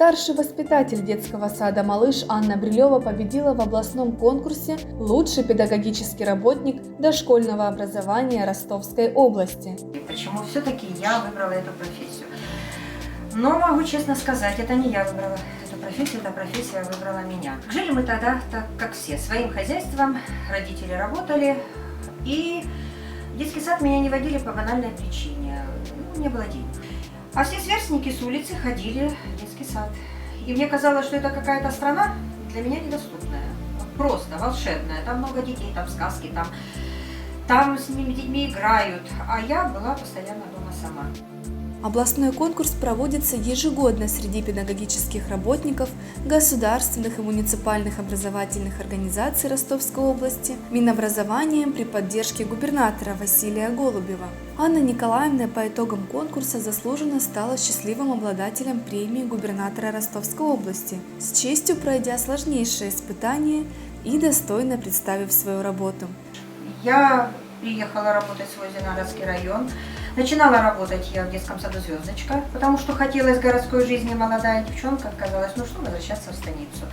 Старший воспитатель детского сада «Малыш» Анна Брилева победила в областном конкурсе «Лучший педагогический работник дошкольного образования Ростовской области». Почему все-таки я выбрала эту профессию? Но могу честно сказать, это не я выбрала эту профессию, эта профессия выбрала меня. Жили мы тогда, так как все, своим хозяйством, родители работали, и в детский сад меня не водили по банальной причине, не было денег. А все сверстники с улицы ходили в детский сад. И мне казалось, что это какая-то страна для меня недоступная, просто волшебная. Там много детей, там сказки, там с ними детьми играют, а я была постоянно дома сама. Областной конкурс проводится ежегодно среди педагогических работников государственных и муниципальных образовательных организаций Ростовской области Минобразованием при поддержке губернатора Василия Голубева. Анна Николаевна по итогам конкурса заслуженно стала счастливым обладателем премии губернатора Ростовской области, с честью пройдя сложнейшие испытания и достойно представив свою работу. Я приехала работать в свой Зеленоградский район. Начинала работать я в детском саду «Звездочка», потому что хотелось городской жизни, молодая девчонка, оказалось, ну что, возвращаться в станицу.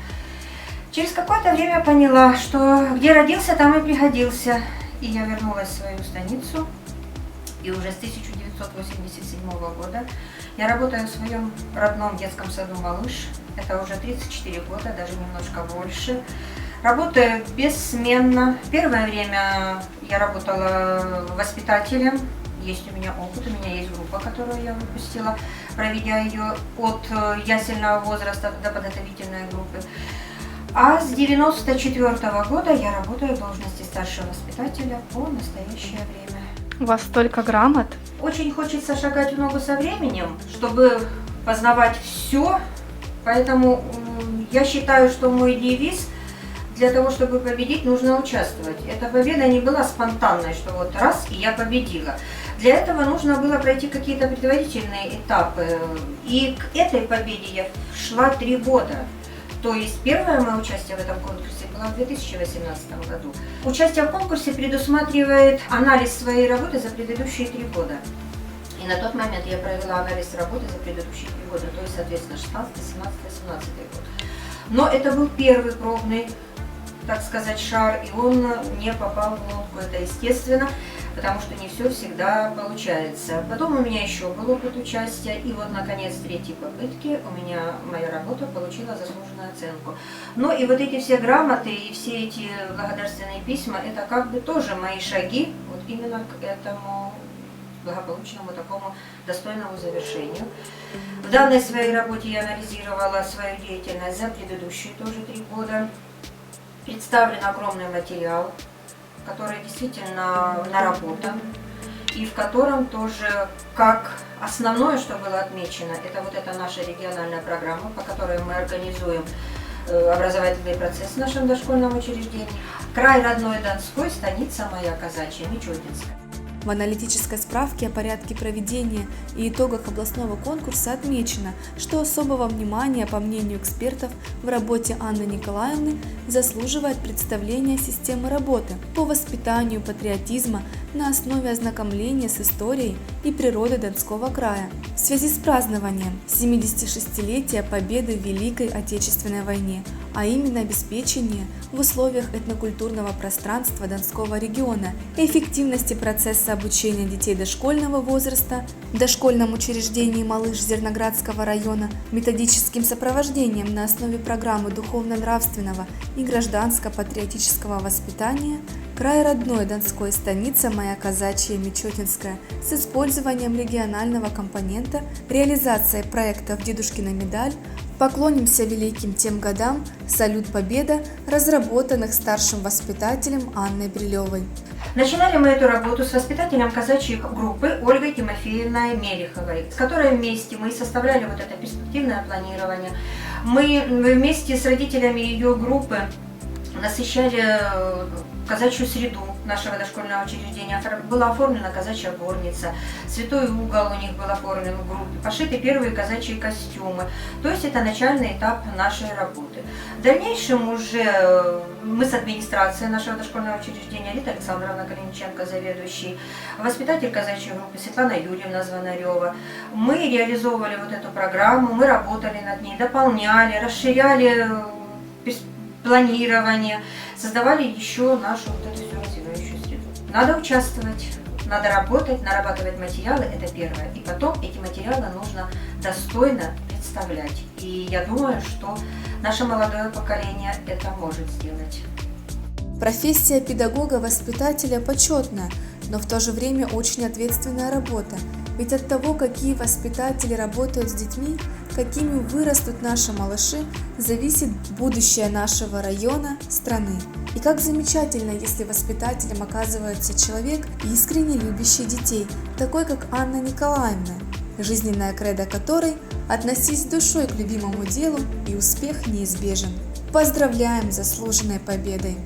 Через какое-то время поняла, что где родился, там и пригодился. И я вернулась в свою станицу, и уже с 1987 года я работаю в своем родном детском саду «Малыш». Это уже 34 года, даже немножко больше. Работаю бессменно. Первое время я работала воспитателем. Есть у меня опыт, у меня есть группа, которую я выпустила, проведя ее от ясельного возраста до подготовительной группы. А с 1994 года я работаю в должности старшего воспитателя по настоящее время. У вас столько грамот? Очень хочется шагать в ногу со временем, чтобы познавать все, поэтому я считаю, что мой девиз: для того, чтобы победить, нужно участвовать. Эта победа не была спонтанной, что вот раз и я победила. Для этого нужно было пройти какие-то предварительные этапы. И к этой победе я шла 3 года. То есть первое мое участие в этом конкурсе было в 2018 году. Участие в конкурсе предусматривает анализ своей работы за предыдущие 3 года. И на тот момент я провела анализ работы за предыдущие 3 года, то есть, соответственно, 16, 17, 17 год. Но это был первый пробный, так сказать, шар, и он не попал в лодку, это естественно, потому что не все всегда получается. Потом у меня еще был опыт участия, и вот, наконец, с 3-й попытки у меня моя работа получила заслуженную оценку. Но и вот эти все грамоты и все эти благодарственные письма, это как бы тоже мои шаги вот именно к этому благополучному, такому достойному завершению. В данной своей работе я анализировала свою деятельность за предыдущие тоже 3 года. Представлен огромный материал, который действительно наработан, и в котором тоже, как основное, что было отмечено, это вот эта наша региональная программа, по которой мы организуем образовательный процесс в нашем дошкольном учреждении. Край родной Донской, станица моя казачья, Мичуринская. В аналитической справке о порядке проведения и итогах областного конкурса отмечено, что особого внимания, по мнению экспертов, в работе Анны Николаевны заслуживает представление системы работы по воспитанию патриотизма на основе ознакомления с историей и природой Донского края в связи с празднованием 76-летия победы в Великой Отечественной войне, а именно обеспечение в условиях этнокультурного пространства Донского региона и эффективности процесса обучения детей дошкольного возраста в дошкольном учреждении «Малыш» Зеленоградского района методическим сопровождением на основе программы духовно-нравственного и гражданско-патриотического воспитания «Край родной Донской, станица моя казачья Мичотинская» с использованием регионального компонента, реализацией проектов «Дедушкина медаль», «Поклонимся великим тем годам», «Салют Победа», разработанных старшим воспитателем Анной Брилевой. Начинали мы эту работу с воспитателем казачьей группы Ольгой Тимофеевной Мелиховой, с которой вместе мы составляли вот это перспективное планирование. Мы вместе с родителями ее группы насыщали казачью среду нашего дошкольного учреждения. Была оформлена казачья горница, святой угол у них был оформлен в группе, пошиты первые казачьи костюмы. То есть это начальный этап нашей работы. В дальнейшем уже мы с администрацией нашего дошкольного учреждения, Рита Александровна Калиниченко, заведующий, воспитатель казачьей группы Светлана Юрьевна Звонарева, мы реализовывали вот эту программу, мы работали над ней, дополняли, расширяли планирование, создавали еще нашу вот эту всю развивающую среду. Надо участвовать, надо работать, нарабатывать материалы, это первое. И потом эти материалы нужно достойно представлять. И я думаю, что наше молодое поколение это может сделать. Профессия педагога-воспитателя почетная, но в то же время очень ответственная работа. Ведь от того, какие воспитатели работают с детьми, какими вырастут наши малыши, зависит будущее нашего района, страны. И как замечательно, если воспитателем оказывается человек, искренне любящий детей, такой как Анна Николаевна, жизненная кредо которой «Относись с душой к любимому делу, и успех неизбежен». Поздравляем с заслуженной победой!